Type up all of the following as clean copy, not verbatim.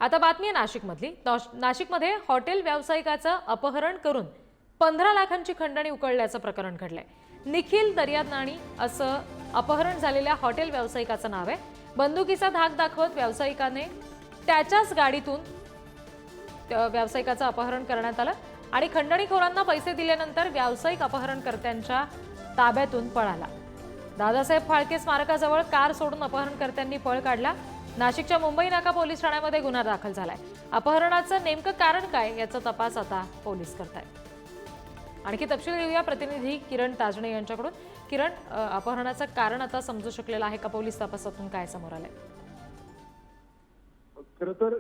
आता बातमी आहे नाशिकमधली। नाशिकमध्ये हॉटेल व्यावसायिकाचं अपहरण करून 15 लाखांची खंडणी उकळल्याचं प्रकरण घडलंय। निखिल दर्यानाणी असं अपहरण झालेल्या हॉटेल व्यावसायिकाचं नाव आहे। बंदुकीचा धाक दाखवत व्यावसायिकाने त्याच्याच गाडीतून व्यावसायिकाचं अपहरण करण्यात आलं आणि खंडणीखोरांना पैसे दिल्यानंतर व्यावसायिक अपहरणकर्त्यांच्या ताब्यातून पळाला। दादासाहेब फाळके स्मारकाजवळ कार सोडून अपहरणकर्त्यांनी पळ काढला। नाशिकच्या मुंबई नाका पोलीस ठाण्यामध्ये गुन्हा दाखल झालाय। अपहरणाचं नेमकं कारण काय याचा तपास आता पोलीस करतायत। आणखी तपशील घेऊया प्रतिनिधी किरण ताजणे यांच्याकडून। किरण, अपहरणाचं कारण आता समजू शकलेलं आहे का? पोलीस तपासातून काय समोर आलंय? खरं तर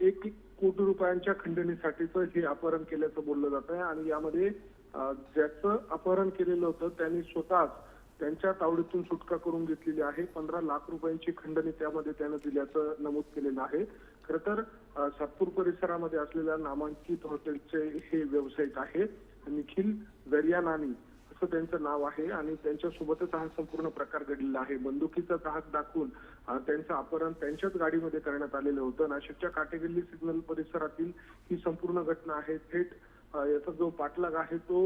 1 कोटी रुपयांच्या खंडणीसाठीचं हे अपहरण केल्याचं बोललं जात आहे आणि यामध्ये ज्याचं अपहरण केलेलं होतं त्यांनी स्वतःच त्यांच्या तावडीतून सुटका करून घेतलेली आहे। 15 लाख रुपयांची खंडणी त्यामध्ये त्यानं दिल्याचं नमूद केलेलं आहे। खरं तर सातपूर परिसरामध्ये असलेल्या नामांकित हॉटेलचे हे व्यावसायिक आहे। निखिल दर्यानाणी असं त्यांचं नाव आहे आणि त्यांच्यासोबतच हा संपूर्ण प्रकार घडलेला आहे। बंदुकीचा धाक दाखवून त्यांचं अपहरण त्यांच्याच गाडीमध्ये करण्यात आलेलं होतं। नाशिकच्या काटेगल्ली सिग्नल परिसरातील ही संपूर्ण घटना आहे। थेट याचा जो पाठलाग आहे तो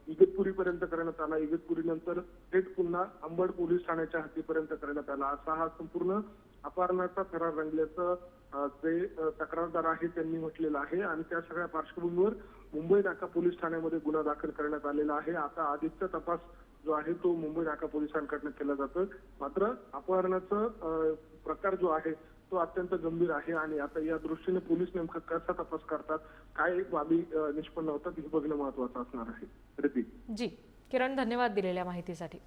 इगतपुरीपर्यंत करण्यात आला। इगतपुरीनंतर थेट पुन्हा अंबड पोलीस ठाण्याच्या हद्दीपर्यंत करण्यात आला। असा हा संपूर्ण अपहरणाचा थरार रंगल्याचं जे तक्रारदार आहे त्यांनी म्हटलेलं आहे आणि त्या सगळ्या पार्श्वभूमीवर मुंबई नाका पोलीस ठाण्यामध्ये गुन्हा दाखल करण्यात आलेला आहे। आता अधिकचा तपास जो आहे तो मुंबई नाका पोलिसांकडून केला जातो। मात्र अपहरणाचा प्रकार जो आहे तो अत्यंत गंभीर आहे आणि आता या दृष्टीने पोलीस नेमका कसा तपास करतात, काय बाबी निष्पन्न होतात हे बघणं महत्त्वाचं असणार आहे। ऋतिक जी, किरण, धन्यवाद दिलेल्या माहितीसाठी।